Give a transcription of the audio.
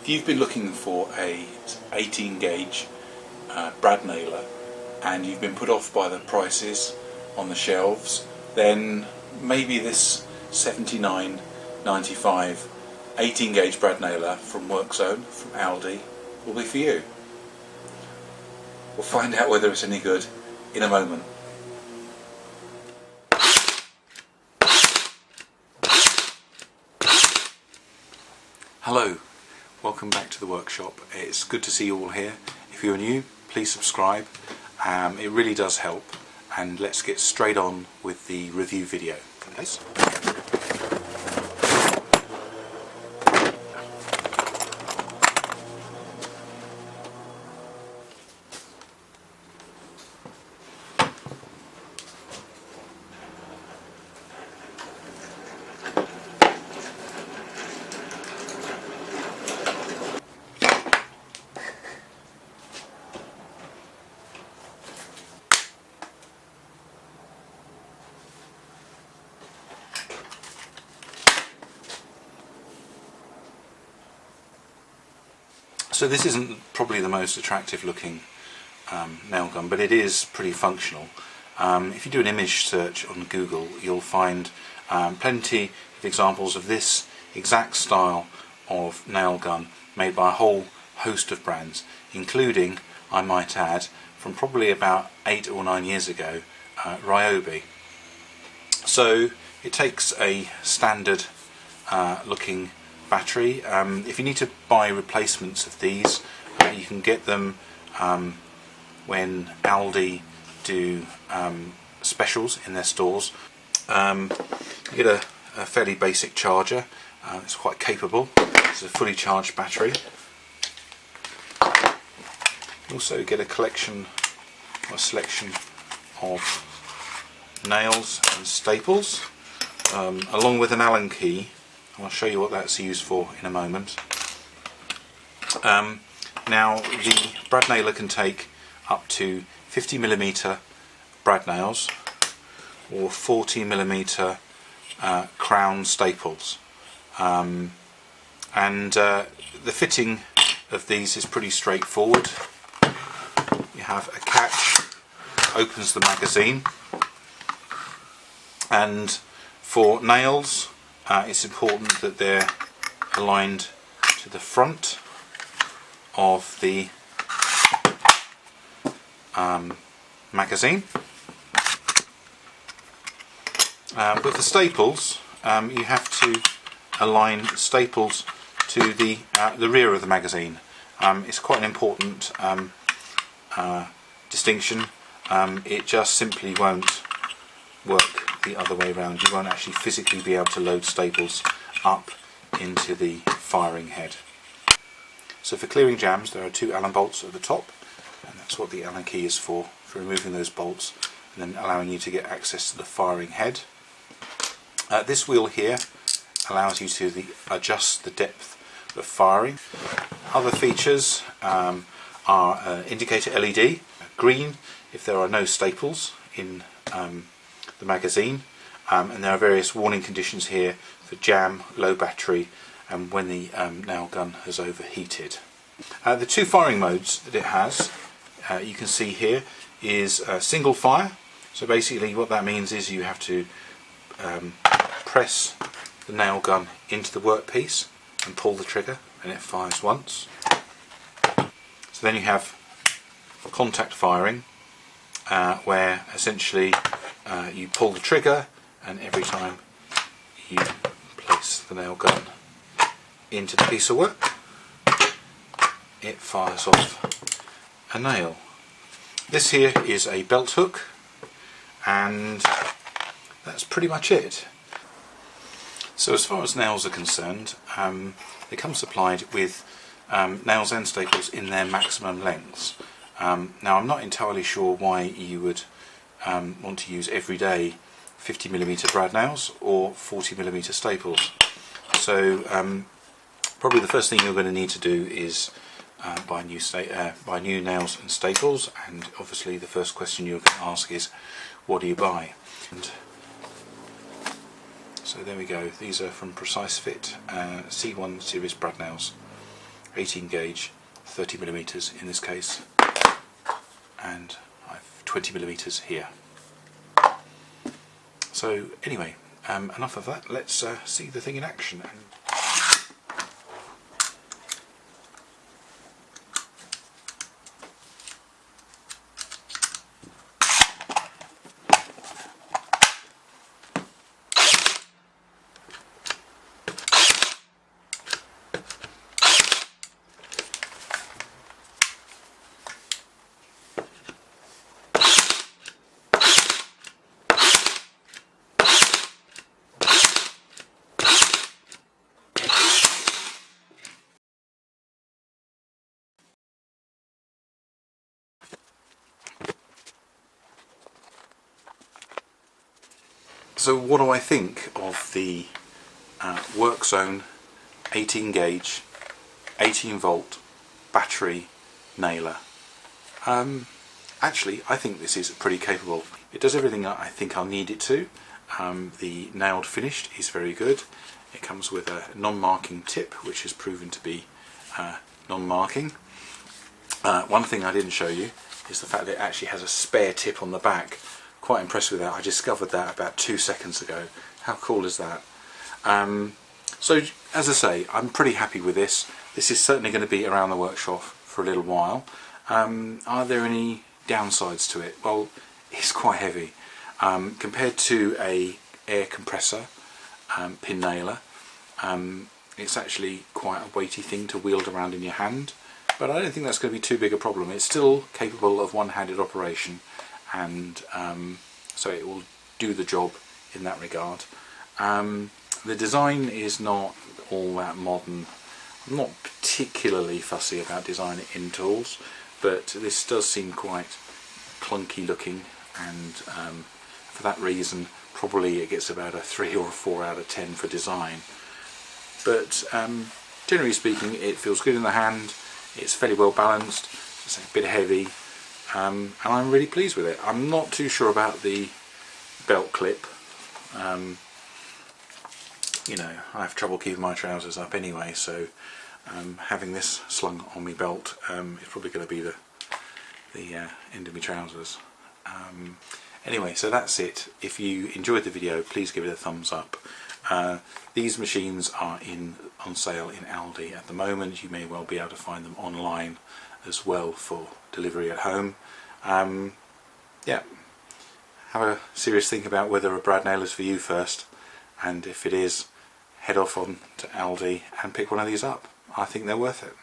If you've been looking for a 18 gauge brad nailer and you've been put off by the prices on the shelves, then maybe this $79.95 18 gauge brad nailer from Workzone, from ALDI, will be for you. We'll find out whether it's any good in a moment. Hello, welcome back to the workshop. It's good to see you all here. If you're new, please subscribe. It really does help. And let's get straight on with the review video. Guys. So this isn't probably the most attractive looking nail gun, but it is pretty functional. If you do an image search on Google, you'll find plenty of examples of this exact style of nail gun made by a whole host of brands, including, I might add, from probably about 8 or 9 years ago, Ryobi. So it takes a standard looking battery. If you need to buy replacements of these, you can get them when ALDI do specials in their stores. You get a fairly basic charger. It's quite capable. It's a fully charged battery. You also get a collection or selection of nails and staples, along with an Allen key. I'll show you what that's used for in a moment. Now the brad nailer can take up to 50mm brad nails or 40mm crown staples, and the fitting of these is pretty straightforward. You have a catch that opens the magazine, and for nails it's important that they're aligned to the front of the magazine. With the staples, you have to align staples to the rear of the magazine. It's quite an important distinction. It just simply won't work the other way around. You won't actually physically be able to load staples up into the firing head. So for clearing jams, there are 2 Allen bolts at the top, and that's what the Allen key is for removing those bolts and then allowing you to get access to the firing head. This wheel here allows you to adjust the depth of firing. Other features are indicator LED, green if there are no staples in the magazine, and there are various warning conditions here for jam, low battery, and when the nail gun has overheated. The 2 firing modes that it has, you can see here, is single fire. So basically what that means is you have to press the nail gun into the workpiece and pull the trigger, and it fires once. So then you have contact firing, where essentially you pull the trigger, and every time you place the nail gun into the piece of work, it fires off a nail. This here is a belt hook, and that's pretty much it. So as far as nails are concerned, they come supplied with nails and staples in their maximum lengths. Now I'm not entirely sure why you would want to use everyday 50mm brad nails or 40mm staples. So probably the first thing you're going to need to do is buy new nails and staples, and obviously the first question you're going to ask is, what do you buy? And so there we go, these are from Precise Fit C1 series brad nails, 18 gauge, 30mm in this case, and I've 20mm here. So anyway, enough of that. Let's see the thing in action. So what do I think of the Workzone 18 gauge, 18 volt battery nailer? Actually, I think this is pretty capable. It does everything I think I'll need it to. The nailed finished is very good. It comes with a non-marking tip, which has proven to be non-marking. One thing I didn't show you is the fact that it actually has a spare tip on the back. Quite impressed with that. I discovered that about 2 seconds ago. How cool is that? So as I say, I'm pretty happy with this. This is certainly going to be around the workshop for a little while. Are there any downsides to it? Well, it's quite heavy. Compared to a air compressor pin nailer, it's actually quite a weighty thing to wield around in your hand, but I don't think that's going to be too big a problem. It's still capable of one-handed operation, and so it will do the job in that regard. The design is not all that modern. I'm not particularly fussy about design in tools, but this does seem quite clunky looking, and for that reason probably it gets about a 3 or a 4 out of 10 for design. But generally speaking, it feels good in the hand. It's fairly well balanced. It's a bit heavy. And I'm really pleased with it. I'm not too sure about the belt clip. You know, I have trouble keeping my trousers up anyway, so having this slung on my belt is probably going to be the end of my trousers. Anyway, so that's it. If you enjoyed the video, please give it a thumbs up. These machines are on sale in ALDI at the moment. You may well be able to find them online as well for delivery at home. Yeah, have a serious think about whether a brad nail is for you first, and if it is, head off on to ALDI and pick one of these up. I think they're worth it.